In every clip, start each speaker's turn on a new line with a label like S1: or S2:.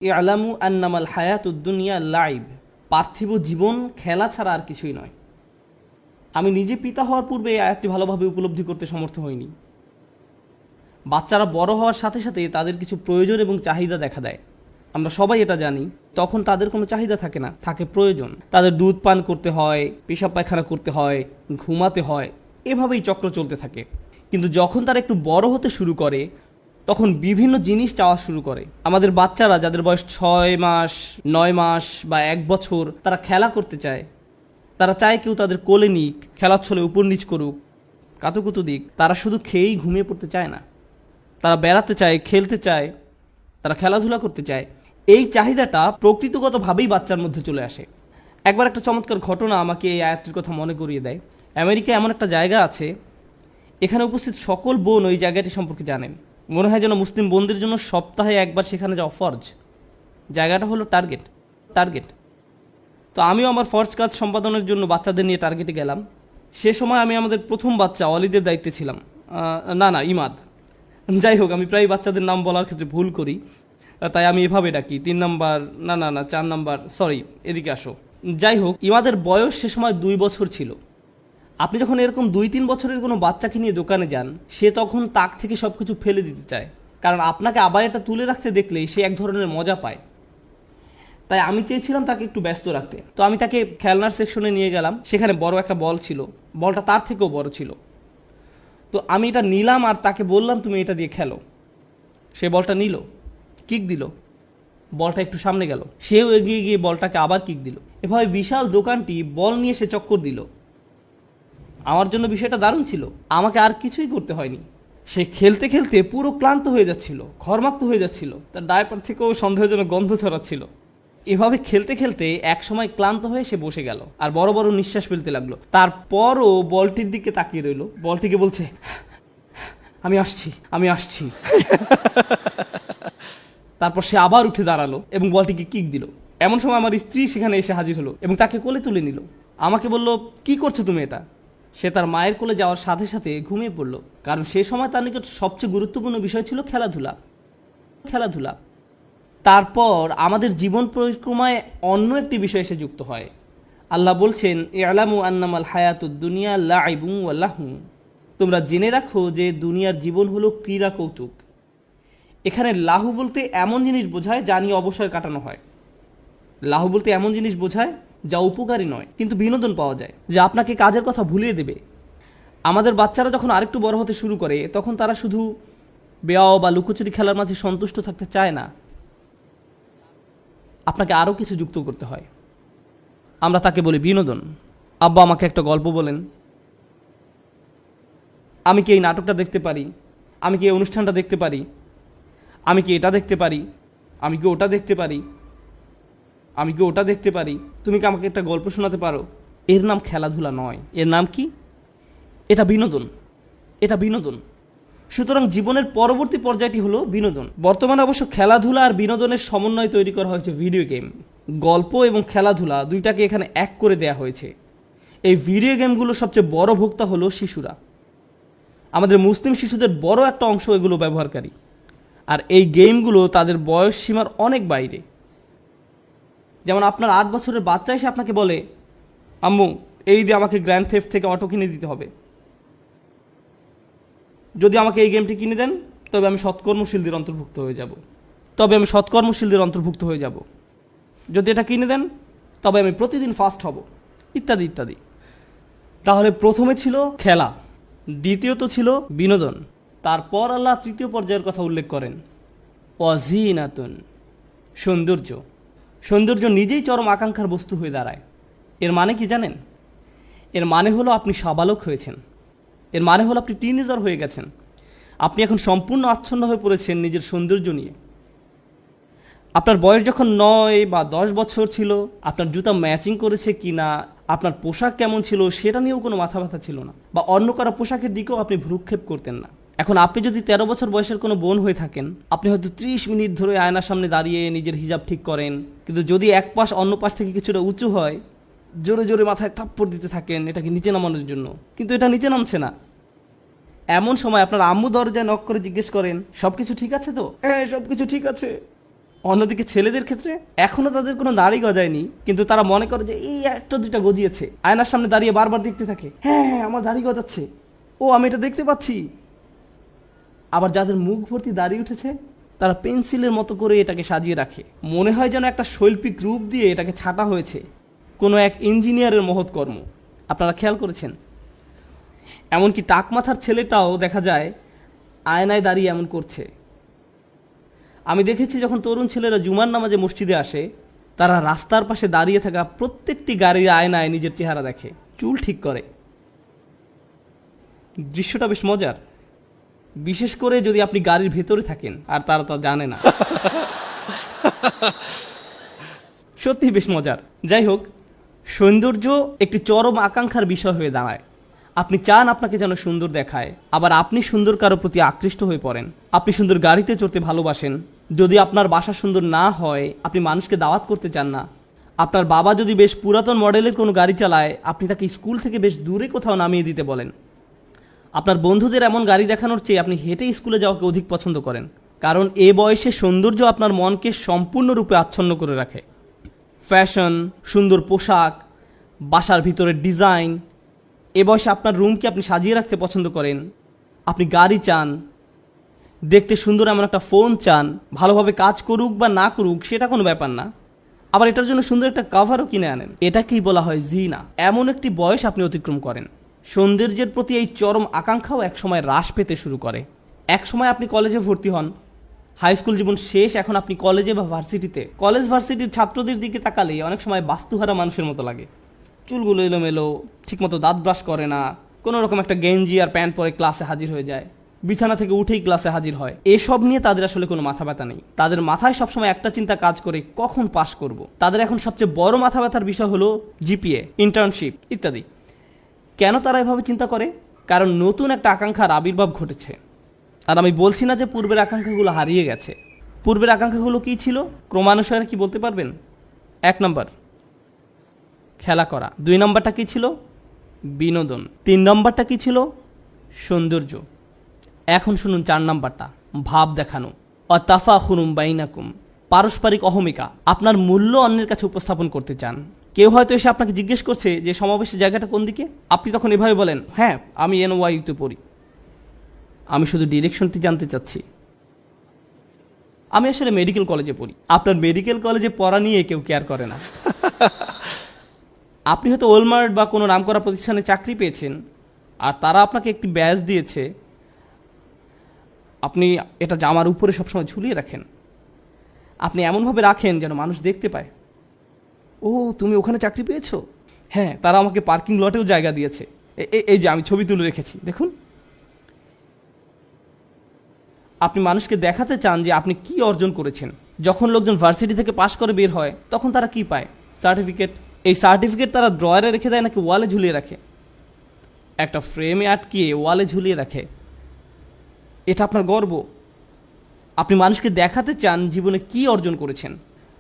S1: ইয়ালামু আন্নামাল হায়াতুদ দুনিয়া লাইব, পার্থিব জীবন খেলা ছাড়া আর কিছুই নয়। আমি নিজে পিতা হওয়ার পূর্বে এই আয়াতটি ভালোভাবে উপলব্ধি করতে সমর্থ হইনি। বাচ্চারা বড় হওয়ার সাথে সাথে তাদের কিছু প্রয়োজন এবং চাহিদা দেখা দেয়। আমরা সবাই এটা জানি। তখন তাদের কোনো চাহিদা থাকে না, থাকে প্রয়োজন। তাদের দুধ পান করতে হয়, পেশাব পায়খানা করতে হয়, ঘুমাতে হয়, এভাবেই চক্র চলতে থাকে। কিন্তু যখন তারা একটু বড় হতে শুরু করে তখন বিভিন্ন জিনিস চাওয়া শুরু করে। আমাদের বাচ্চারা যাদের বয়স 6 মাস, 9 মাস বা 1 বছর, তারা খেলা করতে চায়। তারা চায় কেউ তাদের কোলে নিক, খেলার ছলে উপর নিচ করুক, কাতুকুতু দিক। তারা শুধু খেয়েই ঘুমিয়ে পড়তে চায় না, তারা বেড়াতে চায়, খেলতে চায়, তারা খেলাধুলা করতে চায়। এই চাহিদাটা প্রকৃতিগতভাবেই বাচ্চার মধ্যে চলে আসে। একবার একটা চমৎকার ঘটনা আমাকে এই আয়াতটির কথা মনে করিয়ে দেয়। আমেরিকায় এমন একটা জায়গা আছে, এখানে উপস্থিত সকল বোন ওই জায়গাটি সম্পর্কে জানেন। মনে হয় যেন মুসলিম বোনদের জন্য সপ্তাহে একবার সেখানে যাওয়া ফরজ। জায়গাটা হলো টার্গেট। তো আমিও আমার ফরজ কাজ সম্পাদনের জন্য বাচ্চাদের নিয়ে টার্গেটে গেলাম। সে সময় আমি আমাদের প্রথম বাচ্চা অলিদের দায়িত্বে ছিলাম। ইমাদ। যাই হোক, আমি প্রায় বাচ্চাদের নাম বলার ক্ষেত্রে ভুল করি, তাই আমি এভাবে ডাকি। 3 নাম্বার, 4 নাম্বার, সরি, এদিকে আসো। যাই হোক, ইমাদের বয়স সে সময় 2 বছর ছিল। আপনি যখন এরকম 2-3 বছরের কোনো বাচ্চাকে নিয়ে দোকানে যান, সে তখন তাক থেকে সবকিছু ফেলে দিতে চায়, কারণ আপনাকে আবার এটা তুলে রাখতে দেখলেই সে এক ধরনের মজা পায়। তাই আমি চেয়েছিলাম তাকে একটু ব্যস্ত রাখতে। তো আমি তাকে খেলনার সেকশনে নিয়ে গেলাম। সেখানে বড় একটা বল ছিল, বলটা তার থেকেও বড় ছিল। তো আমি এটা নিলাম আর তাকে বললাম, তুমি এটা দিয়ে খেলো। সে বলটা নিল, কিক দিল, বলটা একটু সামনে গেল, সেও এগিয়ে গিয়ে বলটাকে আবার কিক দিল। এভাবে বিশাল দোকানটি বল নিয়ে সে চক্কর দিল। আমার জন্য বিষয়টা দারুণ ছিল, আমাকে আর কিছুই করতে হয়নি। সে খেলতে খেলতে পুরো ক্লান্ত হয়ে যাচ্ছিল, ঘর্মাক্ত হয়ে যাচ্ছিল, তার ডায়পার থেকেও সন্দেহজনক গন্ধ ছড়াচ্ছিল। এভাবে খেলতে খেলতে এক সময় ক্লান্ত হয়ে সে বসে গেল আর বড় বড় নিঃশ্বাস ফেলতে লাগলো। তারপরও বলটির দিকে তাকিয়ে রইল, বলটিকে বলছে, আমি আসছি। তারপর সে আবার উঠে দাঁড়ালো এবং বলটিকে কিক দিল। এমন সময় আমার স্ত্রী সেখানে এসে হাজির হলো এবং তাকে কোলে তুলে নিল। আমাকে বলল, কি করছো তুমি এটা? সে তার মায়ের কোলে যাওয়ার সাথে সাথে ঘুমিয়ে পড়ল, কারণ সে সময় তার নিকট সবচেয়ে গুরুত্বপূর্ণ বিষয় ছিল খেলাধুলা। তারপর আমাদের জীবন পরিক্রমায় অন্য একটি বিষয় এসে যুক্ত হয়। আল্লাহ বলছেন, ইয়ালামু আন্নামাল হায়াতুদ দুনিয়া লাইবুন ওয়া লাহু, তোমরা জেনে রাখো যে দুনিয়ার জীবন হলো ক্রীড়া কৌতুক। এখানে লাহু বলতে এমন জিনিস বোঝায় যা নিয়ে অবসর কাটানো হয়। লাহু বলতে এমন জিনিস বোঝায় যা উপকারী নয়, কিন্তু বিনোদন পাওয়া যায়, যা আপনাকে কাজের কথা ভুলিয়ে দেবে। আমাদের বাচ্চারা যখন আরেকটু বড় হতে শুরু করে, তখন তারা শুধু বেয়াও বা লুকোচুরি খেলার মাঝে সন্তুষ্ট থাকতে চায় না, আপনাকে আরও কিছু যুক্ত করতে হয়। আমরা তাকে বলি বিনোদন। আব্বা, আমাকে একটা গল্প বলেন, আমি কি এই নাটকটা দেখতে পারি, আমি কি এই অনুষ্ঠানটা দেখতে পারি, আমি কি এটা দেখতে পারি, আমি কি ওটা দেখতে পারি, তুমি কি আমাকে একটা গল্প শোনাতে পারো? এর নাম খেলাধুলা নয়, এর নাম কি? এটা বিনোদন। সুতরাং জীবনের পরবর্তী পর্যায়টি হলো বিনোদন। বর্তমানে অবশ্য খেলাধুলা আর বিনোদনের সমন্বয় তৈরি করা হয়েছে ভিডিও গেম। গল্প এবং খেলাধুলা দুইটাকে এখানে এক করে দেয়া হয়েছে। এই ভিডিও গেমগুলোর সবচেয়ে বড় ভোক্তা হলো শিশুরা। আমাদের মুসলিম শিশুদের বড় একটা অংশ এগুলো ব্যবহারকারী, আর এই গেমগুলো তাদের বয়স সীমার অনেক বাইরে। যেমন আপনার 8 বছরের বাচ্চা এসে আপনাকে বলে, আম্মু, এই দিয়ে আমাকে গ্র্যান্ড থেফট থেকে অটো কিনে দিতে হবে। যদি আমাকে এই গেমটি কিনে দেন, তবে আমি সৎকর্মশীলদের অন্তর্ভুক্ত হয়ে যাব। যদি এটা কিনে দেন, তবে আমি প্রতিদিন ফাস্ট হব, ইত্যাদি ইত্যাদি। তাহলে প্রথমে ছিল খেলা, দ্বিতীয়ত ছিল বিনোদন, তারপর আল্লাহ তৃতীয় পর্যায়ের কথা উল্লেখ করেন, ওয়াজিনাতুন, সৌন্দর্য নিজেই চরম আকাঙ্ক্ষার বস্তু হয়ে দাঁড়ায়। এর মানে কি জানেন? এর মানে হলো আপনি সাবালক হয়েছেন, এর মানে হলো আপনি টিনেজার হয়ে গেছেন। আপনি এখন সম্পূর্ণ আচ্ছন্ন হয়ে পড়েছেন নিজের সৌন্দর্য নিয়ে। আপনার বয়স যখন 9 বা 10 বছর ছিল, আপনার জুতা ম্যাচিং করেছে কিনা, আপনার পোশাক কেমন ছিল, সেটা নিয়েও কোনো মাথা ব্যথা ছিল না, বা অন্য কারো পোশাকের দিকেও আপনি ভ্রুক্ষেপ করতেন না। এখন আপনি যদি 13 বছর বয়সের কোনো বোন হয়ে থাকেন, আপনি হয়তো 30 মিনিট ধরে আয়নার সামনে দাঁড়িয়ে নিজের হিজাব ঠিক করেন, কিন্তু যদি এক পাশ অন্য পাশ থেকে কিছুটা উঁচু হয়, জোরে জোরে মাথায় থাপ্পড় দিতে থাকেন এটাকে নিচে নামানোর জন্য, কিন্তু এটা নিচে নামছে না। এমন সময় আপনার আম্মু দরজায় নক করে জিজ্ঞেস করেন, সবকিছু ঠিক আছে তো? হ্যাঁ, সবকিছু ঠিক আছে। অন্যদিকে ছেলেদের ক্ষেত্রে এখনো তাদের কোনো দাড়ি গজায়নি, কিন্তু তারা মনে করে যে এই একটা দুইটা গজিয়েছে, আয়নার সামনে দাঁড়িয়ে বারবার দেখতে থাকে, হ্যাঁ হ্যাঁ আমার দাড়ি গজাচ্ছে, ও আমি এটা দেখতে পাচ্ছি। আবার যাদের মুখ ভর্তি দাড়ি উঠেছে তারা পেন্সিলের মতো করে এটাকে সাজিয়ে রাখে, মনে হয় যেন একটা শৈল্পিক রূপ দিয়ে এটাকে ছাটা হয়েছে, কোনো এক ইঞ্জিনিয়ারের মহৎ কর্ম। আপনারা খেয়াল করেছেন? এমনকি টাক মাথার ছেলেটাও দেখা যায় আয়নায় দাঁড়িয়ে এমন করছে। আমি দেখেছি যখন তরুণ ছেলেরা জুমার নামাজে মসজিদে আসে, তারা রাস্তার পাশে দাঁড়িয়ে থাকা প্রত্যেকটি গাড়ির আয়নায় নিজের চেহারা দেখে, চুল ঠিক করে। দৃশ্যটা বেশ মজার, বিশেষ করে যদি আপনি গাড়ির ভেতরে থাকেন আর তারা তা জানে না। সত্যি বেশ মজার। যাই হোক, সৌন্দর্য একটি চরম আকাঙ্ক্ষার বিষয় হয়ে দাঁড়ায়। আপনি চান আপনাকে যেন সুন্দর দেখায়, আবার আপনি সুন্দর কারো প্রতি আকৃষ্ট হয়ে পড়েন। আপনি সুন্দর গাড়িতে চড়তে ভালোবাসেন। যদি আপনার বাসা সুন্দর না হয়, আপনি মানুষকে দাওয়াত করতে চান না। আপনার বাবা যদি বেশ পুরাতন মডেলের কোনো গাড়ি চালায়, আপনি তাকে স্কুল থেকে বেশ দূরে কোথাও নামিয়ে দিতে বলেন। আপনার বন্ধুদের এমন গাড়ি দেখানোর চেয়ে আপনি হেঁটে স্কুলে যাওয়াকে অধিক পছন্দ করেন, কারণ এ বয়সে সৌন্দর্য আপনার মনকে সম্পূর্ণরূপে আচ্ছন্ন করে রাখে। ফ্যাশন, সুন্দর পোশাক, বাসার ভিতরের ডিজাইন, এ বয়সে আপনার রুমকে আপনি সাজিয়ে রাখতে পছন্দ করেন। আপনি গাড়ি চান, দেখতে সুন্দর এমন একটা ফোন চান, ভালোভাবে কাজ করুক বা না করুক সেটা কোনো ব্যাপার না, আবার এটার জন্য সুন্দর একটা কভারও কিনে আনেন। এটাকেই বলা হয় জিনা। এমন একটি বয়স আপনি অতিক্রম করেন। সৌন্দর্যের প্রতি এই চরম আকাঙ্ক্ষাও একসময় হ্রাস পেতে শুরু করে। একসময় আপনি কলেজে ভর্তি হন, হাই স্কুল জীবন শেষ, এখন আপনি কলেজে বা ভার্সিটিতে। কলেজ ভার্সিটির ছাত্রদের দিকে তাকালে অনেক সময় বাস্তুহারা মানুষের মতো লাগে। চুলগুলো এলোমেলো, ঠিকমতো দাঁত ব্রাশ করে না, কোনো রকম একটা গেঞ্জি আর প্যান্ট পরে ক্লাসে হাজির হয়ে যায়, বিছানা থেকে উঠেই ক্লাসে হাজির হয়। এসব নিয়ে তাদের আসলে কোনো মাথা ব্যথা নেই। তাদের মাথায় সবসময় একটা চিন্তা কাজ করে, কখন পাশ করব। তাদের এখন সবচেয়ে বড় মাথা ব্যথার বিষয় হলো জিপিএ, ইন্টার্নশিপ ইত্যাদি। কেন তারা এভাবে চিন্তা করে? কারণ নতুন একটা আকাঙ্ক্ষার আবির্ভাব ঘটেছে। আর আমি বলছি না যে পূর্বের আকাঙ্ক্ষাগুলো হারিয়ে গেছে। পূর্বের আকাঙ্ক্ষাগুলো কি ছিল ক্রমানুসারে কি বলতে পারবেন? 1 নম্বর খেলা করা, 2 নম্বরটা কি ছিল? বিনোদন, 3 নম্বরটা কি ছিল? সৌন্দর্য। এখন শুনুন 4 নম্বরটা, ভাব দেখানো, অতাফাখুরুম বাইনাকুম, পারস্পরিক অহমিকা। আপনার মূল্য অন্যের কাছে উপস্থাপন করতে চান। কেউ হয়তো এসে আপনাকে জিজ্ঞেস করছে যে সমাবেশের জায়গাটা কোন দিকে, আপনি তখন এভাবে বলেন, হ্যাঁ আমি NYU-তে পড়ি, আমি শুধু ডিরেকশনটি জানতে চাচ্ছি, আমি আসলে মেডিকেল কলেজে পড়ি। আপনার মেডিকেল কলেজে পড়া নিয়ে কেউ কেয়ার করে না। আপনি হয়তো ওলমার্ট বা কোনো নামকরা প্রতিষ্ঠানে চাকরি পেয়েছেন, আর তারা আপনাকে একটি ব্যাজ দিয়েছে, আপনি এটা জামার উপরে সবসময় ঝুলিয়ে রাখেন। আপনি এমনভাবে রাখেন যেন মানুষ দেখতে পায়, ও তুমি ওখানে চাকরি পেয়েছো? হ্যাঁ, তারা আমাকে পার্কিং লটেও জায়গা দিয়েছে, এই যে আমি ছবি তুলে রেখেছি দেখুন। আপনি মানুষকে দেখাতে চান যে আপনি কি অর্জন করেছেন। যখন লোকজন ভার্সিটি থেকে পাশ করে বের হয়, তখন তারা কি পায়? সার্টিফিকেট। এই সার্টিফিকেট তারা ড্রয়ারে রেখে দেয় নাকি ওয়ালে ঝুলিয়ে রাখে? একটা ফ্রেমে আটকিয়ে ওয়ালে ঝুলিয়ে রাখে। এটা আপনার গর্ব। আপনি মানুষকে দেখাতে চান জীবনে কি অর্জন করেছেন।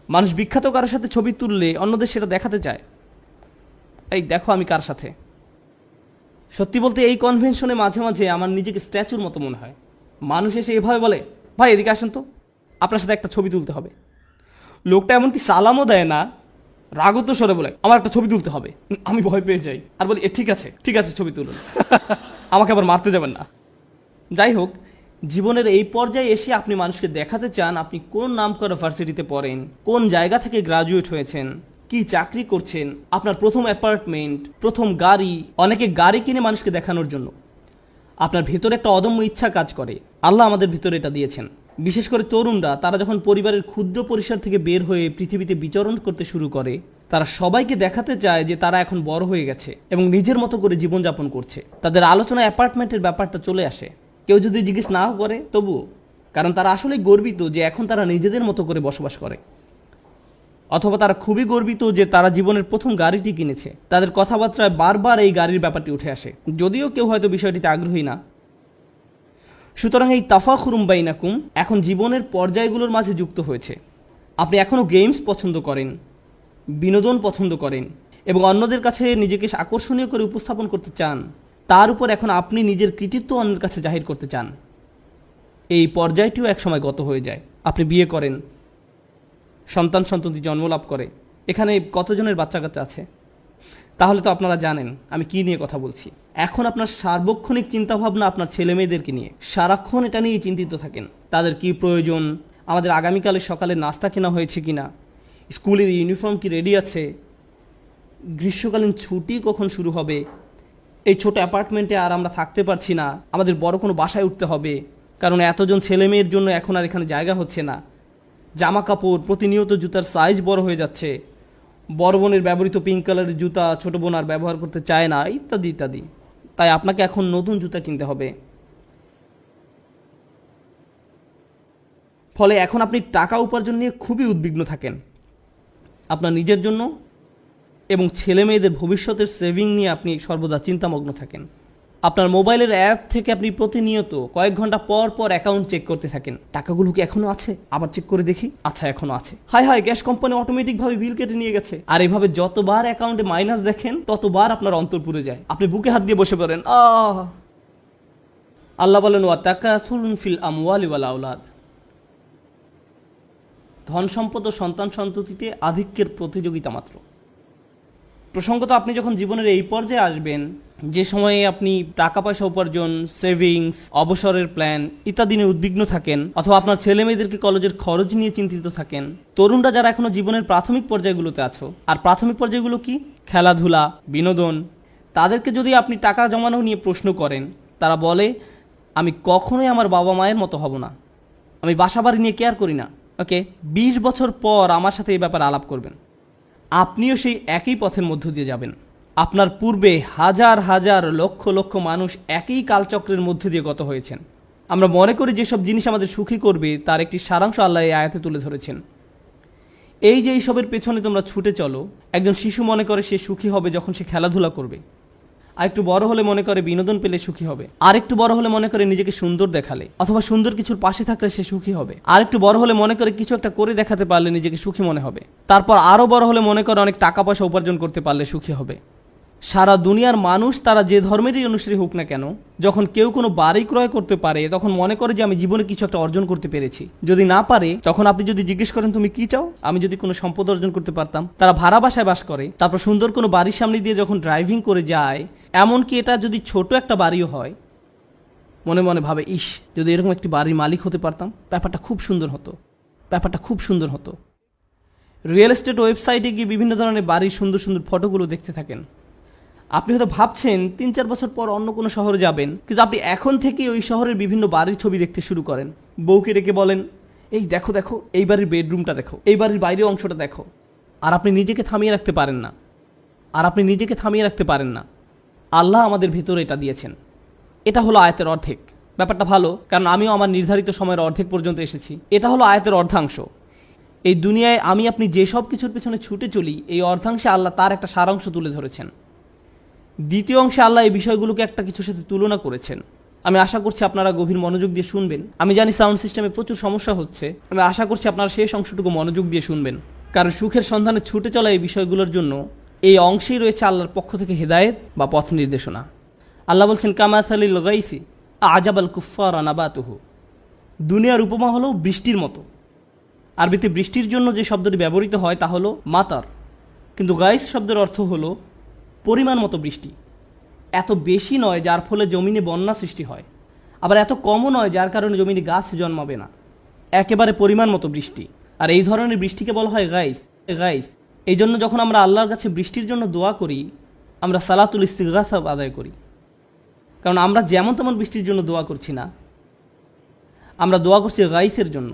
S1: মানুষ বিখ্যাত কারোর সাথে ছবি তুললে অন্যদের সেটা দেখাতে চায়, এই দেখো আমি কার সাথে। সত্যি বলতে এই কনভেনশনে মাঝে মাঝে আমার নিজেকে স্ট্যাচুর মতো মনে হয়। মানুষ এসে এভাবে বলে, ভাই এদিকে আসেন তো, আপনার সাথে একটা ছবি তুলতে হবে। লোকটা এমনকি সালামও দেয় না, রাগত স্বরে বলে, আমার একটা ছবি তুলতে হবে। আমি ভয় পেয়ে যাই আর বলি, ঠিক আছে ঠিক আছে ছবি তুলুন, আমাকে আবার মারতে যাবেন না। যাই হোক, জীবনের এই পর্যায়ে এসে আপনি মানুষকে দেখাতে চান আপনি কোন নামকরা ভার্সিটিতে পড়েন, কোন জায়গা থেকে গ্রাজুয়েট হয়েছেন, কি চাকরি করছেন, আপনার প্রথম অ্যাপার্টমেন্ট, প্রথম গাড়ি। অনেকে গাড়ি কিনে মানুষকে দেখানোর জন্য। আপনার ভেতরে একটা অদম্য ইচ্ছা কাজ করে, আল্লাহ আমাদের ভিতরে এটা দিয়েছেন। বিশেষ করে তরুণরা, তারা যখন পরিবারের ক্ষুদ্র পরিসর থেকে বের হয়ে পৃথিবীতে বিচরণ করতে শুরু করে, তারা সবাইকে দেখাতে চায় যে তারা এখন বড় হয়ে গেছে এবং নিজের মতো করে জীবনযাপন করছে। তাদের আলোচনায় অ্যাপার্টমেন্টের ব্যাপারটা চলে আসে, কেউ যদি জিজ্ঞেস নাও করে তবুও, কারণ তারা আসলে গর্বিত যে এখন তারা নিজেদের মতো করে বসবাস করে। অথবা তারা খুবই গর্বিত যে তারা জীবনের প্রথম গাড়িটি কিনেছে। তাদের কথাবার্তায় বারবার এই গাড়ির ব্যাপারটি উঠে আসে, যদিও কেউ হয়তো বিষয়টিতে আগ্রহী না। সুতরাং এই তাফাখুরুম বাইনাকুম এখন জীবনের পর্যায়গুলোর মাঝে যুক্ত হয়েছে। আপনি এখনও গেমস পছন্দ করেন, বিনোদন পছন্দ করেন এবং অন্যদের কাছে নিজেকে আকর্ষণীয় করে উপস্থাপন করতে চান। তার উপর এখন আপনি নিজের কৃতিত্ব অন্যের কাছে জাহির করতে চান। এই পর্যায়টিও একসময় গত হয়ে যায়। আপনি বিয়ে করেন, সন্তান সন্ততি জন্মলাভ করে। এখানে কতজনের বাচ্চা কাচ্চা আছে? তাহলে তো আপনারা জানেন আমি কি নিয়ে কথা বলছি। এখন আপনার সার্বক্ষণিক চিন্তাভাবনা আপনার ছেলে মেয়েদেরকে নিয়ে, সারাক্ষণ এটা নিয়েই চিন্তিত থাকেন। তাদের কি প্রয়োজন, আমাদের আগামীকালের সকালে নাস্তা কেনা হয়েছে কিনা, স্কুলের ইউনিফর্ম কি রেডি আছে, গ্রীষ্মকালীন ছুটি কখন শুরু হবে, এই ছোট অ্যাপার্টমেন্টে আর আমরা থাকতে পারছি না, আমাদের বড় কোনো বাসায় উঠতে হবে, কারণ এতজন ছেলে মেয়ের জন্য এখন আর এখানে জায়গা হচ্ছে না, জামা কাপড় প্রতিনিয়ত জুতার সাইজ বড় হয়ে যাচ্ছে, বড় বোনের ব্যবহৃত পিঙ্ক কালারের জুতা ছোট বোন আর ব্যবহার করতে চায় না, ইত্যাদি ইত্যাদি। তাই আপনাকে এখন নতুন জুতা কিনতে হবে। ফলে এখন আপনি টাকা উপার্জন নিয়ে খুবই উদ্বিগ্ন থাকেন, আপনার নিজের জন্য এবং ছেলে মেয়েদের ভবিষ্যতের সেভিং নিয়ে আপনি সর্বদা চিন্তামগ্ন থাকেন। আপনার মোবাইলের অ্যাপ থেকে আপনি প্রতিনিয়ত কয়েক ঘন্টা পর পর অ্যাকাউন্ট চেক করতে থাকেন, টাকাগুলো কি এখনো আছে, আবার চেক করে দেখি, আচ্ছা এখনো আছে, হায় হায় গ্যাস কোম্পানি অটোমেটিকভাবে বিল কেটে নিয়ে গেছে। আর এভাবে যতবার অ্যাকাউন্টে মাইনাস দেখেন ততবার আপনার অন্তর পুড়ে যায়, আপনি বুকে হাত দিয়ে বসে পড়েন। আল্লাহ বলেন ওয়া তাকাসুরুন ফিল আমওয়ালি ওয়াল আওলাদ, ধন সম্পদ ও সন্তান সন্ততিতে আধিক্যের প্রতিযোগিতা মাত্র। প্রসঙ্গত আপনি যখন জীবনের এই পর্যায়ে আসবেন যে সময়ে আপনি টাকা পয়সা উপার্জন, সেভিংস, অবসরের প্ল্যান ইত্যাদি নিয়ে উদ্বিগ্ন থাকেন, অথবা আপনার ছেলে মেয়েদেরকে কলেজের খরচ নিয়ে চিন্তিত থাকেন, তরুণরা যারা এখনো জীবনের প্রাথমিক পর্যায়গুলোতে আছো, আর প্রাথমিক পর্যায়গুলো কি, খেলাধুলা, বিনোদন, তাদেরকে যদি আপনি টাকা জমানো নিয়ে প্রশ্ন করেন, তারা বলে আমি কখনোই আমার বাবা মায়ের মতো হব না, আমি বাসা বাড়ি নিয়ে কেয়ার করি না। ওকে, 20 বছর পর আমার সাথে এই ব্যাপারে আলাপ করবেন, আপনিও সেই একই পথের মধ্য দিয়ে যাবেন। আপনার পূর্বে হাজার হাজার লক্ষ লক্ষ মানুষ একই কালচক্রের মধ্যে দিয়ে গত হয়েছেন। আমরা মনে করি যেসব জিনিস আমাদের সুখী করবে তার একটি সারাংশ আল্লাহ এই আয়াতে তুলে ধরেছেন। এই যে এইসবের পেছনে তোমরা ছুটে চলো, একজন শিশু মনে করে সে সুখী হবে যখন সে খেলাধুলা করবে, আর একটু বড় হলে মনে করে বিনোদন পেলে সুখী হবে, আর একটু বড় হলে মনে করে নিজেকে সুন্দর দেখালে অথবা সুন্দর কিছুর পাশে থাকলে সে সুখী হবে, আর একটু বড় হলে মনে করে কিছু একটা করে দেখাতে পারলে নিজেকে সুখী মনে হবে, তারপর আরো বড় হলে মনে করে অনেক টাকা পয়সা উপার্জন করতে পারলে সুখী হবে। সারা দুনিয়ার মানুষ তারা যে ধর্মেরই অনুসারী হোক না কেন, যখন কেউ কোনো বাড়ি ক্রয় করতে পারে তখন মনে করে যে আমি জীবনে কিছু একটা অর্জন করতে পেরেছি। যদি না পারে তখন আপনি যদি জিজ্ঞেস করেন তুমি কি চাও, আমি যদি কোনো সম্পদ অর্জন করতে পারতাম। তারা ভাড়া বাসায় বাস করে, তারপর সুন্দর কোনো বাড়ির সামনে দিয়ে যখন ড্রাইভিং করে যায়, এমনকি এটা যদি ছোট একটা বাড়িও হয়, মনে মনে ভাবে ইস যদি এরকম একটি বাড়ির মালিক হতে পারতাম, ব্যাপারটা খুব সুন্দর হতো, ব্যাপারটা খুব সুন্দর হতো। রিয়েল এস্টেট ওয়েবসাইটে গিয়ে বিভিন্ন ধরনের বাড়ির সুন্দর সুন্দর ফটোগুলো দেখতে থাকেন। আপনি হয়তো ভাবছেন 3-4 বছর পর অন্য কোনো শহরে যাবেন, কিন্তু আপনি এখন থেকেই ওই শহরের বিভিন্ন বাড়ির ছবি দেখতে শুরু করেন। বউকে ডেকে বলেন এই দেখো দেখো, এই বাড়ির বেডরুমটা দেখো, এই বাড়ির বাইরের অংশটা দেখো। আর আপনি নিজেকে থামিয়ে রাখতে পারেন না, আর আপনি নিজেকে থামিয়ে রাখতে পারেন না। আল্লাহ আমাদের ভেতরে এটা দিয়েছেন। এটা হলো আয়াতের অর্ধেক। ব্যাপারটা ভালো, কারণ আমিও আমার নির্ধারিত সময়ের অর্ধেক পর্যন্ত এসেছি। এটা হলো আয়াতের অর্ধাংশ। এই দুনিয়ায় আমি আপনি যেসব কিছুর পেছনে ছুটে চলি, এই অর্ধাংশে আল্লাহ তার একটা সারাংশ তুলে ধরেছেন। দ্বিতীয় অংশে আল্লাহ এই বিষয়গুলোকে একটা কিছুর সাথে তুলনা করেছেন। আমি আশা করছি আপনারা গভীর মনোযোগ দিয়ে শুনবেন। আমি জানি সাউন্ড সিস্টেমে প্রচুর সমস্যা হচ্ছে, আমি আশা করছি আপনারা শেষ অংশটুকু মনোযোগ দিয়ে শুনবেন, কারণ সুখের সন্ধানে ছুটে চলা এই বিষয়গুলোর জন্য এই অংশেই রয়েছে আল্লাহর পক্ষ থেকে হেদায়েত বা পথ নির্দেশনা। আল্লাহ বলছেন কামাসালিল গাইসি আজাবাল কুফফারা নাবাতুহু, দুনিয়ার উপমা হলো বৃষ্টির মতো। আরবিতে বৃষ্টির জন্য যে শব্দটি ব্যবহৃত হয় তা হলো মাতার, কিন্তু গাইস শব্দের অর্থ হলো পরিমাণ মতো বৃষ্টি। এত বেশি নয় যার ফলে জমিনে বন্যা সৃষ্টি হয়, আবার এত কমও নয় যার কারণে জমিনে গাছ জন্মাবে না, একেবারে পরিমাণ মতো বৃষ্টি। আর এই ধরনের বৃষ্টিকে বলা হয় গাইস। গাইস এই জন্য যখন আমরা আল্লাহর কাছে বৃষ্টির জন্য দোয়া করি, আমরা সালাতুল ইস্তিগহাসা আদায় করি, কারণ আমরা যেমন তেমন বৃষ্টির জন্য দোয়া করছি না, আমরা দোয়া করছি গাইসের জন্য।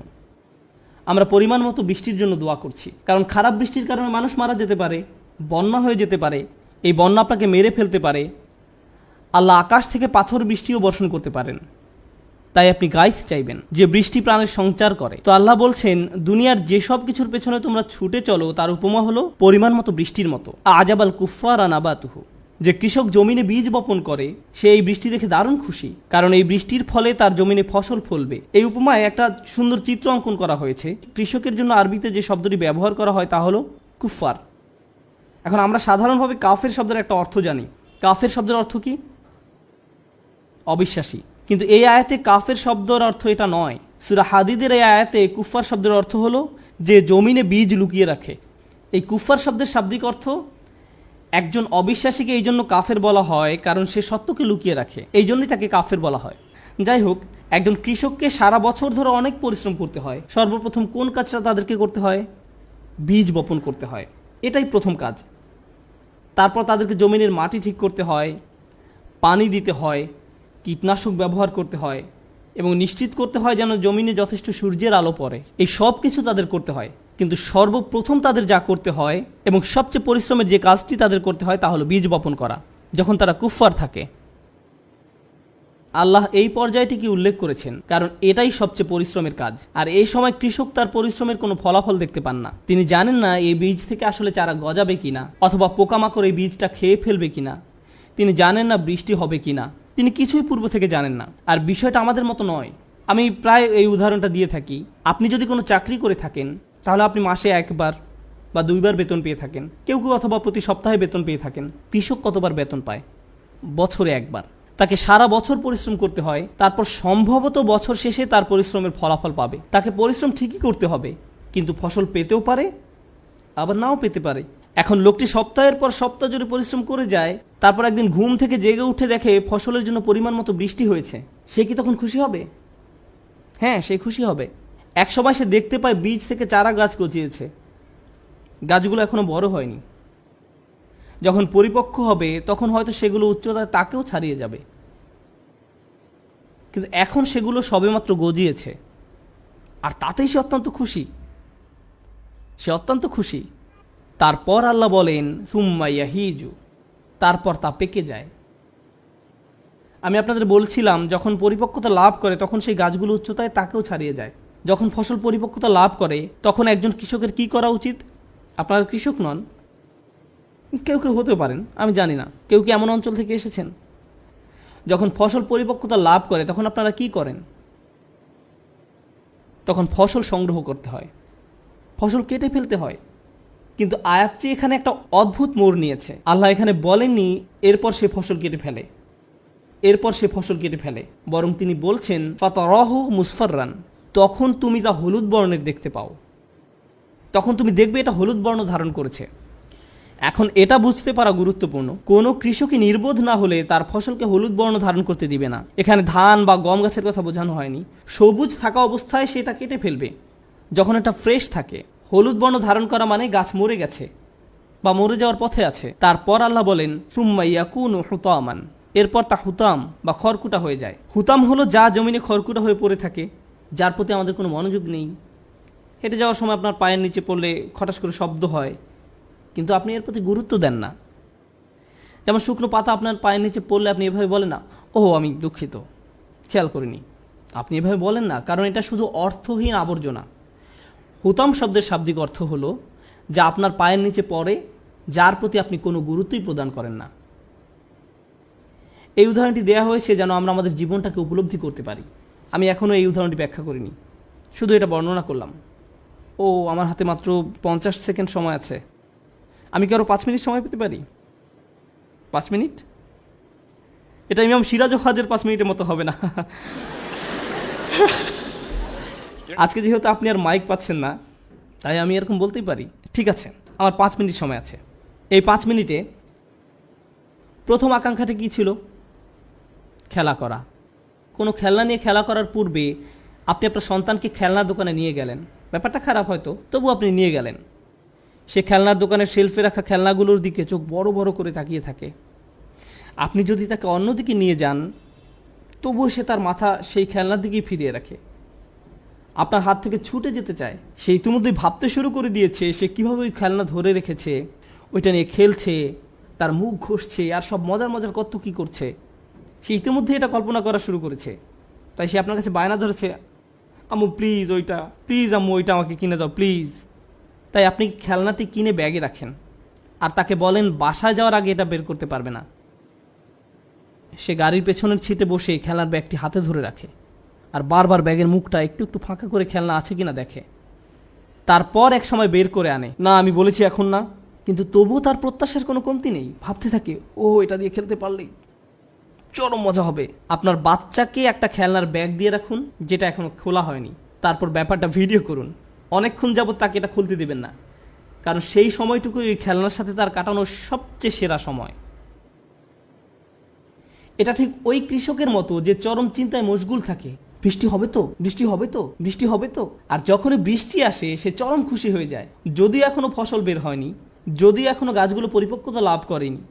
S1: আমরা পরিমাণ মতো বৃষ্টির জন্য দোয়া করছি, কারণ খারাপ বৃষ্টির কারণে মানুষ মারা যেতে পারে, বন্যা হয়ে যেতে পারে, এই বন্যা আপনাকে মেরে ফেলতে পারে। আল্লাহ আকাশ থেকে পাথর বৃষ্টিও বর্ষণ করতে পারেন। তাই আপনি গাইস চাইবেন যে বৃষ্টি প্রাণের সঞ্চার করে। তো আল্লাহ বলছেন দুনিয়ার যেসব কিছুর পেছনে তোমরা ছুটে চলো তার উপমা হলো পরিমাণ মতো বৃষ্টির মতো। আজাবাল কুফফারা নাবাতুহু, যে কৃষক জমিনে বীজ বপন করে সে এই বৃষ্টি দেখে দারুণ খুশি, কারণ এই বৃষ্টির ফলে তার জমিনে ফসল ফলবে। এই উপমায় একটা সুন্দর চিত্র অঙ্কন করা হয়েছে। কৃষকের জন্য আরবিতে যে শব্দটি ব্যবহার করা হয় তা হলো কুফফার। এখন আমরা সাধারণভাবে কাফের শব্দের একটা অর্থ জানি। কাফের শব্দের অর্থ কি? অবিশ্বাসী। কিন্তু এই আয়াতে কাফের শব্দের অর্থ এটা নয়। সূরা হাদীদের এই আয়াতে কুফফার শব্দের অর্থ হলো যে জমিনে বীজ লুকিয়ে রাখে। এই কুফার শব্দের শাব্দিক অর্থ একজন অবিশ্বাসীকে এই জন্য কাফের বলা হয় কারণ সে সত্যকে লুকিয়ে রাখে, এই জন্যই তাকে কাফের বলা হয়। যাই হোক, একজন কৃষককে সারা বছর ধরে অনেক পরিশ্রম করতে হয়। সর্বপ্রথম কোন কাজটা তাদেরকে করতে হয়? বীজ বপন করতে হয়, এটাই প্রথম কাজ। তারপর তাদেরকে জমিনের মাটি ঠিক করতে হয়, পানি দিতে হয়, কীটনাশক ব্যবহার করতে হয় এবং নিশ্চিত করতে হয় যেন জমিনে যথেষ্ট সূর্যের আলো পড়ে। এই সব কিছু তাদের করতে হয়, কিন্তু সর্বপ্রথম তাদের যা করতে হয় এবং সবচেয়ে পরিশ্রমের যে কাজটি তাদের করতে হয় তা হলো বীজ বপন করা, যখন তারা কুফফার থাকে। আল্লাহ এই পর্যায়টিকে উল্লেখ করেছেন কারণ এটাই সবচেয়ে পরিশ্রমের কাজ। আর এই সময় কৃষক তার পরিশ্রমের কোনো ফলাফল দেখতে পান না। তিনি জানেন না এই বীজ থেকে আসলে চারা গজাবে কিনা, অথবা পোকামাকড় এই বীজটা খেয়ে ফেলবে কিনা। তিনি জানেন না বৃষ্টি হবে কিনা, তিনি কিছুই পূর্ব থেকে জানেন না। আর বিষয়টা আমাদের মতো নয়। আমি প্রায় এই উদাহরণটা দিয়ে থাকি। আপনি যদি কোনো চাকরি করে থাকেন তাহলে আপনি মাসে একবার বা দুইবার বেতন পেয়ে থাকেন, কেউ কেউ অথবা প্রতি সপ্তাহে বেতন পেয়ে থাকেন। কৃষক কতবার বেতন পায়? বছরে একবার। তাকে সারা বছর পরিশ্রম করতে হয়, তারপর সম্ভবত বছর শেষে তার পরিশ্রমের ফলাফল পাবে। তাকে পরিশ্রম ঠিকই করতে হবে, কিন্তু ফসল পেতেও পারে আবার নাও পেতে পারে। এখন লোকটি সপ্তাহের পর সপ্তাহ জুড়ে পরিশ্রম করে যায়, তারপর একদিন ঘুম থেকে জেগে উঠে দেখে ফসলের জন্য পরিমাণ মতো বৃষ্টি হয়েছে। সে কি তখন খুশি হবে? হ্যাঁ, সে খুশি হবে। এক সময় সে দেখতে পায় বীজ থেকে চারা গাছ গজিয়েছে, গাছগুলো এখনো বড় হয়নি। যখন পরিপক্ক হবে তখন হয়তো সেগুলো উচ্চতায় তাকেও ছাড়িয়ে যাবে, কিন্তু এখন সেগুলো সবেমাত্র গজিয়েছে, আর তাতেই সে অত্যন্ত খুশি। তারপর আল্লাহ বলেন সুম্মা ইয়াহিজু, তারপর তা পেকে যায়। আমি আপনাদের বলছিলাম যখন পরিপক্কতা লাভ করে তখন সেই গাছগুলো উচ্চতায় তাকেও ছাড়িয়ে যায়। যখন ফসল পরিপক্কতা লাভ করে তখন একজন কৃষকের কি করা উচিত? আপনারা কৃষক নন, কেউ কেউ হতে পারেন, আমি জানি না। কেউ কি এমন অঞ্চল থেকে এসেছেন? যখন ফসল পরিপক্কতা লাভ করে তখন আপনারা কি করেন? তখন ফসল সংগ্রহ করতে হয়, ফসল কেটে ফেলতে হয়। কিন্তু আয়াতটি এখানে একটা অদ্ভুত মোড় নিয়েছে। আল্লাহ এখানে বলেননি এরপর সে ফসল কেটে ফেলে, বরং তিনি বলছেন ফাতারাহু মুসফাররান, তখন তুমি তা হলুদ বর্ণের দেখতে পাও। তখন তুমি দেখবে এটা হলুদ বর্ণ ধারণ করেছে। এখন এটা বুঝতে পারা গুরুত্বপূর্ণ, কোনো কৃষকই নির্বোধ না হলে তার ফসলকে হলুদ বর্ণ ধারণ করতে দিবে না। এখানে ধান বা গম গাছের কথা বোঝানো হয়নি। সবুজ থাকা অবস্থায় সেটা কেটে ফেলবে। যখন এটা ফ্রেশ থাকে, হলুদ বর্ণ ধারণ করা মানে গাছ মরে গেছে বা মরে যাওয়ার পথে আছে। তারপর আল্লাহ বলেন সুম্মা ইয়াকুনু হুতামান, এরপর তা হুতাম বা খড়কুটা হয়ে যায়। হুতাম হলো যা জমিনে খড়কুটা হয়ে পড়ে থাকে, যার প্রতি আমাদের কোনো মনোযোগ নেই। হেঁটে যাওয়ার সময় আপনার পায়ের নিচে পড়লে খটাস করে শব্দ হয়, কিন্তু আপনি এর প্রতি গুরুত্ব দেন না। যেমন শুকনো পাতা আপনার পায়ের নিচে পড়লে আপনি এভাবে বলেন না, ও আমি দুঃখিত, খেয়াল করিনি। আপনি এভাবে বলেন না, কারণ এটা শুধু অর্থহীন আবর্জনা। হুতাম শব্দের শাব্দিক অর্থ হলো যা আপনার পায়ের নিচে পড়ে, যার প্রতি আপনি কোনো গুরুত্বই প্রদান করেন না। এই উদাহরণটি দেওয়া হয়েছে যেন আমরা আমাদের জীবনটাকে উপলব্ধি করতে পারি। আমি এখনও এই উদাহরণটি ব্যাখ্যা করিনি, শুধু এটা বর্ণনা করলাম। আমার হাতে মাত্র 50 সেকেন্ড সময় আছে। আমি কি আরো 5 মিনিট সময় পেতে পারি? 5 মিনিট? এটা ইমাম সিরাজুল হজের 5 মিনিটের মতো হবে না। আজকে যেহেতু আপনি আর মাইক পাচ্ছেন না, তাই আমি এরকম বলতেই পারি। ঠিক আছে, আমার 5 মিনিট সময় আছে। এই 5 মিনিটে প্রথম আকাঙ্ক্ষাটা কি ছিল? খেলা করা। কোনো খেলনা নিয়ে খেলা করার পূর্বে আপনি আপনার সন্তানকে খেলনার দোকানে নিয়ে গেলেন। ব্যাপারটা খারাপ হয়তো, তবু আপনি নিয়ে গেলেন। সে খেলনার দোকানের শেলফে রাখা খেলনাগুলোর দিকে চোখ বড় বড় করে তাকিয়ে থাকে। আপনি যদি তাকে অন্যদিকে নিয়ে যান, তবুও সে তার মাথা সেই খেলনার দিকেই ফিরিয়ে রাখে। আপনার হাত থেকে ছুটে যেতে চায়। সে ইতিমধ্যেই ভাবতে শুরু করে দিয়েছে সে কিভাবে ওই খেলনা ধরে রেখেছে, ওইটা নিয়ে খেলছে, তার মুখ ঘষছে, আর সব মজার মজার কত কি করছে। সে ইতিমধ্যে এটা কল্পনা করা শুরু করেছে। তাই সে আপনার কাছে বায়না ধরেছে, আম্মু প্লিজ আম্মু ওইটা আমাকে কিনে দাও প্লিজ। তাই আপনি খেলনাটি কিনে ব্যাগে রাখেন আর তাকে বলেন বাসায় যাওয়ার আগে এটা বের করতে পারবে না। সে গাড়ির পেছনের সিটে বসে খেলনার ব্যাগটি হাতে ধরে রাখে আর বারবার ব্যাগের মুখটা একটু একটু ফাঁকা করে খেলনা আছে কিনা দেখে। তারপর এক সময় বের করে আনে। না, আমি বলেছি এখন না, কিন্তু তবুও তার প্রত্যাশার কোনো কমতি নেই। ভাবতে থাকে, এটা দিয়ে খেলতে পারলেই চরম মজা হবে। আপনার বাচ্চাকে একটা খেলনার ব্যাগ দিয়ে রাখুন যেটা এখনো খোলা হয়নি, তারপর ব্যাপারটা ভিডিও করুন। অনেকক্ষণ যাবত তাকে এটা খুলতে দেবেন না, কারণ সেই সময়টুকু ওই খেলনার সাথে তার কাটানোর সবচেয়ে সেরা সময়। এটা ঠিক ওই কৃষকের মতো যে চরম চিন্তায় মশগুল থাকে, বৃষ্টি হবে তো, বৃষ্টি হবে তো, বৃষ্টি হবে তো। আর যখনই বৃষ্টি আসে সে চরম খুশি হয়ে যায়। যদিও এখনো ফসল বের হয়নি, যদিও এখনো গাছগুলো পরিপক্কতা লাভ করেনি,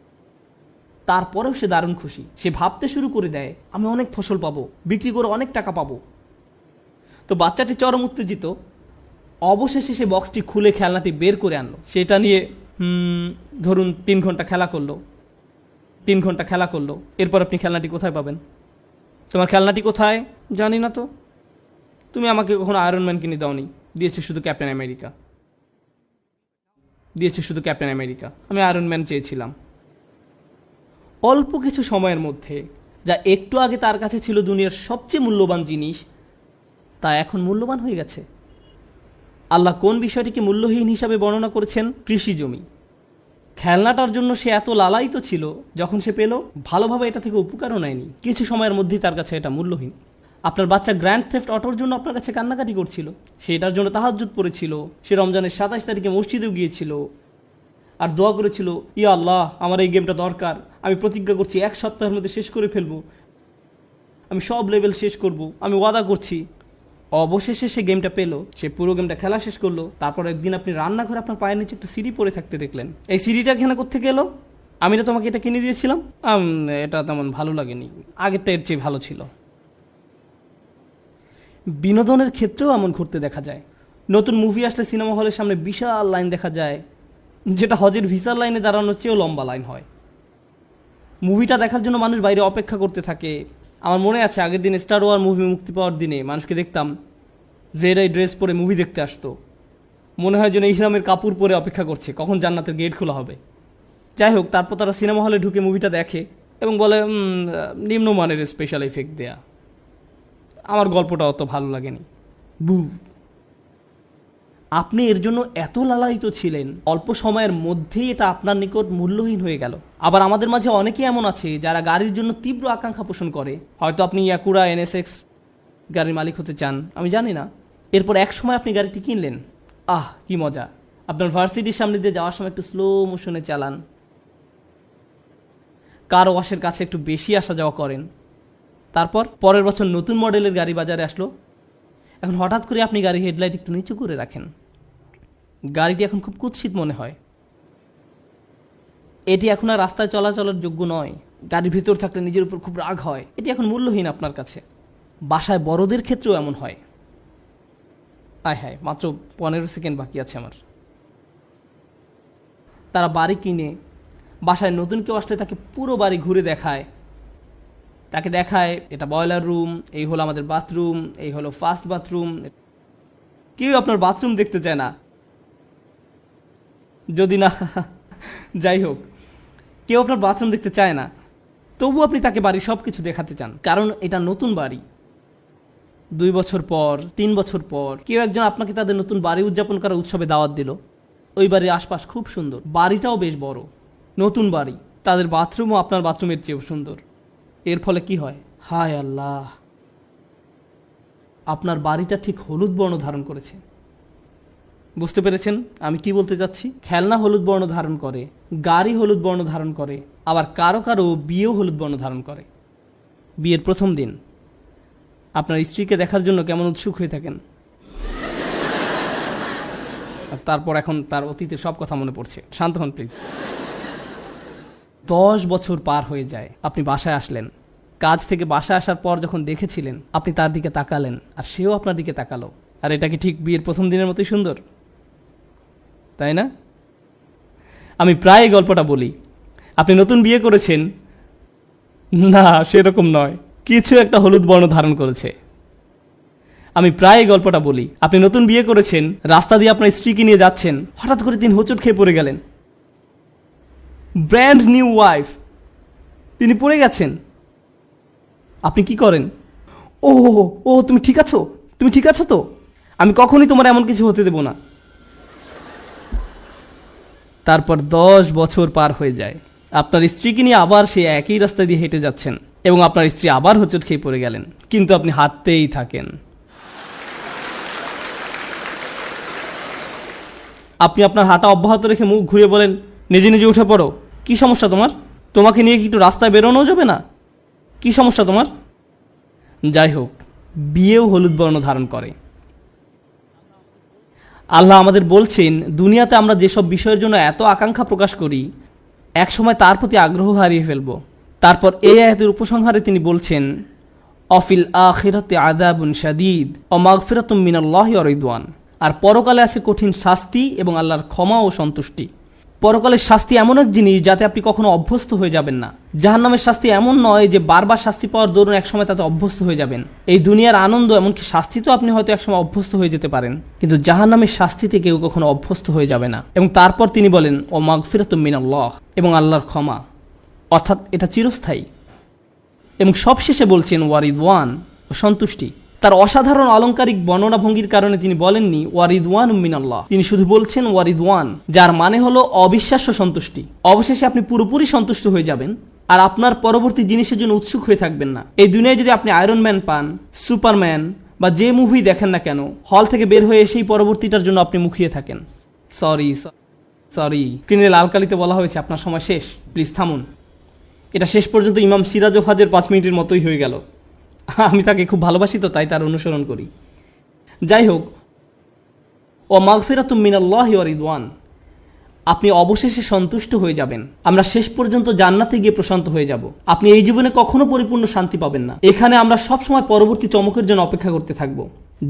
S1: তারপরেও সে দারুণ খুশি। সে ভাবতে শুরু করে দেয়, আমি অনেক ফসল পাবো, বিক্রি করে অনেক টাকা পাবো। তো বাচ্চাটি চরম উত্তেজিত। অবশেষে সে বক্সটি খুলে খেলনাটি বের করে আনলো। সেটা নিয়ে ধরুন 3 ঘন্টা খেলা করলো, 3 ঘন্টা খেলা করলো। এরপর আপনি খেলনাটি কোথায় পাবেন? তোমার খেলনাটি কোথায়? জানি না তো। তুমি আমাকে কখনো আয়রন ম্যান কিনে দাওনি, দিয়েছে শুধু ক্যাপ্টেন আমেরিকা, দিয়েছে শুধু ক্যাপ্টেন আমেরিকা। আমি আয়রন ম্যান চেয়েছিলাম। অল্প কিছু সময়ের মধ্যে যা একটু আগে তার কাছে ছিল দুনিয়ার সবচেয়ে মূল্যবান জিনিস, তা এখন মূল্যবান হয়ে গেছে। আল্লাহ কোন বিষয়টিকে মূল্যহীন হিসাবে বর্ণনা করেছেন? কৃষি জমি। খেলনাটার জন্য সে এত লালায়িত ছিল, যখন সে পেল ভালোভাবে এটা থেকে উপকারও নেয়নি। কিছু সময়ের মধ্যেই তার কাছে এটা মূল্যহীন। আপনার বাচ্চা গ্র্যান্ড থেফট অটোর জন্য আপনার কাছে কান্নাকাটি করছিল, সে এটার জন্য তাহাজ্জুদ পড়েছিল, সে রমজানের 27 তারিখে মসজিদেও গিয়েছিল আর দোয়া করেছিল, ইয়া আল্লাহ আমার এই গেমটা দরকার, আমি প্রতিজ্ঞা করছি 1 সপ্তাহের মধ্যে শেষ করে ফেলবো, আমি সব লেভেল শেষ করব, আমি ওয়াদা করছি। অবশেষে সে গেমটা পেলো, সে পুরো গেমটা খেলা শেষ করলো। তারপর একদিন আপনি রান্নাঘরে আপনার পায়ের নিচে একটা সিঁড়ি পড়ে থাকতে দেখলেন। এই সিঁড়িটা এখানে কোত্থেকে এলো? আমি তো তোমাকে এটা কিনে দিয়েছিলাম। এটা তেমন ভালো লাগেনি, আগেরটা এর চেয়ে ভালো ছিল। বিনোদনের ক্ষেত্রেও এমন ঘটতে দেখা যায়। নতুন মুভি আসলে সিনেমা হলের সামনে বিশাল লাইন দেখা যায়, যেটা হজের ভিসার লাইনে দাঁড়ানোর চেয়েও লম্বা লাইন হয়। মুভিটা দেখার জন্য মানুষ বাইরে অপেক্ষা করতে থাকে। আমার মনে আছে আগের দিন স্টার ওয়ার মুভি মুক্তি পাওয়ার দিনে মানুষকে দেখতাম যে এরাই ড্রেস পরে মুভি দেখতে আসতো, মনে হয় যেন ইহরামের কাপড় পরে অপেক্ষা করছে কখন জান্নাতের গেট খোলা হবে। যাই হোক, তারপর তারা সিনেমা হলে ঢুকে মুভিটা দেখে এবং বলে নিম্নমানের স্পেশাল এফেক্ট দেয়া। আমার গল্পটা অত ভালো লাগেনি। বু, আপনি এর জন্য এত লালায়িত ছিলেন, অল্প সময়ের মধ্যেই এটা আপনার নিকট মূল্যহীন হয়ে গেল। আবার আমাদের মাঝে অনেকেই এমন আছে যারা গাড়ির জন্য তীব্র আকাঙ্ক্ষা পোষণ করে। হয়তো আপনি ইয়াকুরা NSX গাড়ির মালিক হতে চান, আমি জানি না। এরপর এক সময় আপনি গাড়িটি কিনলেন, কি মজা। আপনার ভার্সিটির সামনে দিয়ে যাওয়ার সময় একটু স্লো মোশনে চালান, কার ওয়াশের কাছে একটু বেশি আসা যাওয়া করেন। তারপর পরের বছর নতুন মডেলের গাড়ি বাজারে আসলো, এখন হঠাৎ করে আপনি গাড়ির হেডলাইট একটু নিচু করে রাখেন। গাড়িটি এখন খুব কুৎসিত মনে হয়, এটি এখন আর রাস্তায় চলাচলের যোগ্য নয়। গাড়ির ভিতর থাকলে নিজের উপর খুব রাগ হয়, এটি এখন মূল্যহীন আপনার কাছে। বাসায় বড়দের ক্ষেত্রেও এমন হয়। হায়, মাত্র 15 সেকেন্ড বাকি আছে আমার। তারা বাড়ি কিনে বাসায় নতুন কেউ আসলে তাকে পুরো বাড়ি ঘুরে দেখায়, তাকে দেখায় এটা বয়লার রুম, এই হলো আমাদের বাথরুম, এই হলো ফার্স্ট বাথরুম। কেউ আপনার বাথরুম দেখতে চায় না, যদি না যাই হোক, কেউ আপনার বাথরুম দেখতে চায় না, তবু আপনি তাকে বাড়ির সব কিছু দেখাতে চান, কারণ এটা নতুন বাড়ি। 2 বছর পর, 3 বছর পর কেউ একজন আপনাকে তাদের নতুন বাড়ি উদযাপন করার উৎসবে দাওয়াত দিল। ওই বাড়ির আশপাশ খুব সুন্দর, বাড়িটাও বেশ বড়, নতুন বাড়ি, তাদের বাথরুমও আপনার বাথরুমের চেয়েও সুন্দর। এর ফলে কি হয়? হায় আল্লাহ, আপনার বাড়িটা ঠিক হলুদ বর্ণ ধারণ করেছে। বুঝতে পেরেছেন আমি কি বলতে যাচ্ছি? খেলনা হলুদ বর্ণ ধারণ করে, গাড়ি হলুদ বর্ণ ধারণ করে, আবার কারো কারো বিয়েও হলুদ বর্ণ ধারণ করে। বিয়ের প্রথম দিন আপনার স্ত্রীকে দেখার জন্য কেমন উৎসুক হয়ে থাকেন, আর তারপর এখন তার অতীতের সব কথা মনে পড়ছে। শান্ত হন প্লিজ। 10 বছর পার হয়ে যায়, আপনি বাসায় আসলেন। কাজ থেকে বাসায় আসার পর যখন দেখেছিলেন, আপনি তার দিকে তাকালেন আর সেও আপনার দিকে তাকালো। আর এটা কি ঠিক বিয়ের প্রথম দিনের মতোই সুন্দর, তাই না? আমি প্রায় এই গল্পটা বলি। আপনি নতুন বিয়ে করেছেন, না সেরকম নয়, কিছু একটা হলুদ বর্ণ ধারণ করেছে। আমি প্রায় এই গল্পটা বলি। আপনি নতুন বিয়ে করেছেন, রাস্তা দিয়ে আপনার স্ত্রীকে নিয়ে যাচ্ছেন, হঠাৎ করে তিনি হোঁচট খেয়ে পড়ে গেলেন। ব্র্যান্ড নিউ ওয়াইফ, তিনি পড়ে গেছেন। আপনি কি করেন? ও তুমি ঠিক আছো? তুমি ঠিক আছো তো? আমি কখনই তোমার এমন কিছু হতে দেব না। তারপর 10 বছর পার হয়ে যায়, আপনার স্ত্রীকে নিয়ে আবার সে একই রাস্তা দিয়ে হেঁটে যাচ্ছেন এবং আপনার স্ত্রী আবার হোঁচট খেয়ে পড়ে গেলেন, কিন্তু আপনি হাঁটতেই থাকেন। আপনি আপনার হাঁটা অব্যাহত রেখে মুখ ঘুরিয়ে বলেন, নিজে নিজে উঠে পড়ো। কি সমস্যা তোমার? তোমাকে নিয়ে কি একটু রাস্তায় বেরোনো যাবে না? কি সমস্যা তোমার? যাই হোক, বিয়েও হলুদ বর্ণ ধারণ করে। আল্লাহ আমাদের বলছেন, দুনিয়াতে আমরা যেসব বিষয়ের জন্য এত আকাঙ্ক্ষা প্রকাশ করি, একসময় তার প্রতি আগ্রহ হারিয়ে ফেলব। তারপর এই আয়াতের উপসংহারে তিনি বলছেন, অফিল আখিরাতে আযাবুন শাদীদ ওয়া মাগফিরাতুম মিনাল্লাহি ওয়া রিদওয়ান। আর পরকালে আছে কঠিন শাস্তি এবং আল্লাহর ক্ষমা ও সন্তুষ্টি। পরকালের শাস্তি এমন এক জিনিস যাতে আপনি কখনো অভ্যস্ত হয়ে যাবেন না। জাহান্নামের শাস্তি এমন নয় যে বারবার শাস্তি পাওয়ার দরুন একসময় তাতে অভ্যস্ত হয়ে যাবেন। এই দুনিয়ার আনন্দ, এমনকি শাস্তি তো আপনি হয়তো একসময় অভ্যস্ত হয়ে যেতে পারেন, কিন্তু জাহান্নামের শাস্তিতে কেউ কখনো অভ্যস্ত হয়ে যাবে না। এবং তারপর তিনি বলেন, ও মাগফিরাতুম মিনাল্লাহ, এবং আল্লাহর ক্ষমা, অর্থাৎ এটা চিরস্থায়ী। এবং সবশেষে বলছেন ওয়া রিদওয়ান, ও সন্তুষ্টি। তার অসাধারণ অলংকারিক বর্ণনা ভঙ্গির কারণে তিনি বলেননি ওয়া রিদওয়ান মিনাল্লাহ, তিনি শুধু বলছেন ওয়া রিদওয়ান, যার মানে হলো অবিশ্বাস্য সন্তুষ্টি। অবশেষে আপনি পুরোপুরি সন্তুষ্ট হয়ে যাবেন আর আপনার পরবর্তী জিনিসের জন্য উৎসুক হয়ে থাকবেন না। এই দুনিয়ায় যদি আপনি আয়রন ম্যান পান, সুপারম্যান বা যে মুভি দেখেন না কেন, হল থেকে বের হয়ে এসেই পরবর্তীটার জন্য আপনি মুখিয়ে থাকেন। সরি, স্ক্রিনে লাল কালিতে বলা হয়েছে আপনার সময় শেষ, প্লিজ থামুন। এটা শেষ পর্যন্ত ইমাম সিরাজ ওয়াজের 5 মিনিটের মতোই হয়ে গেল। আমি তাকে খুব ভালোবাসি তো, তাই তার অনুসরণ করি। যাই হোক, ও মাগফিরাতুম মিনাল্লাহি ওয়া রিদওয়ান, আপনি অবশেষে সন্তুষ্ট হয়ে যাবেন। আমরা শেষ পর্যন্ত জান্নাতে গিয়ে প্রশান্ত হয়ে যাব। আপনি এই জীবনে কখনো পরিপূর্ণ শান্তি পাবেন না। এখানে আমরা সব সময় পরবর্তী চমকের জন্য অপেক্ষা করতে থাকব,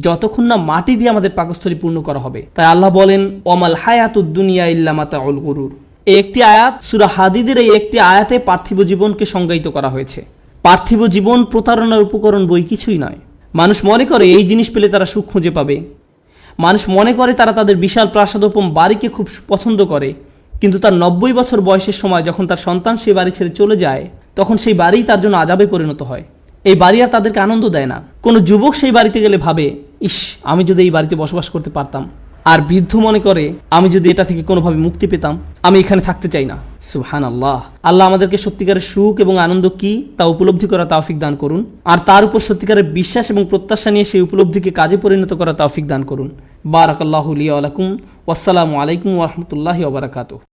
S1: যতক্ষণ না মাটি দিয়ে আমাদের পাকস্থলী পূর্ণ করা হবে। তাই আল্লাহ বলেন, ওমাল হায়াতুদ দুনিয়া ইল্লা মাতাউল গুরুর। এই একটি আয়াত, সূরা হাদীদের এই একটি আয়াতে পার্থিব জীবনকে সংজ্ঞায়িত করা হয়েছে। পার্থিব জীবন প্রতারণার উপকরণ বই কিছুই নয়। মানুষ মনে করে এই জিনিস পেলে তারা সুখ খুঁজে পাবে। মানুষ মনে করে তারা তাদের বিশাল প্রাসাদোপম বাড়িকে খুব পছন্দ করে, কিন্তু তার 90 বছর বয়সের সময় যখন তার সন্তান সেই বাড়ি ছেড়ে চলে যায়, তখন সেই বাড়ি তার জন্য আযাবে পরিণত হয়। এই বাড়ি আর তাদেরকে আনন্দ দেয় না। কোনো যুবক সেই বাড়িতে গেলে ভাবে, ইস, আমি যদি এই বাড়িতে বসবাস করতে পারতাম। আর বৃদ্ধ মনে করে, আমি যদি এটা থেকে কোনোভাবে মুক্তি পেতাম, আমি এখানে থাকতে চাই না। সুবহানাল্লাহ। আল্লাহ আমাদেরকে সত্যিকারের সুখ এবং আনন্দ কি তা উপলব্ধি করা তৌফিক দান করুন, আর তার উপর সত্যিকারের বিশ্বাস এবং প্রত্যাশা নিয়ে সেই উপলব্ধিকে কাজে পরিণত করা তৌফিক দান করুন। বারাকাল্লাহু লি ওয়া লাকুম। ওয়াসসালামু আলাইকুম ওয়া রাহমাতুল্লাহি ওয়া বারাকাতুহু।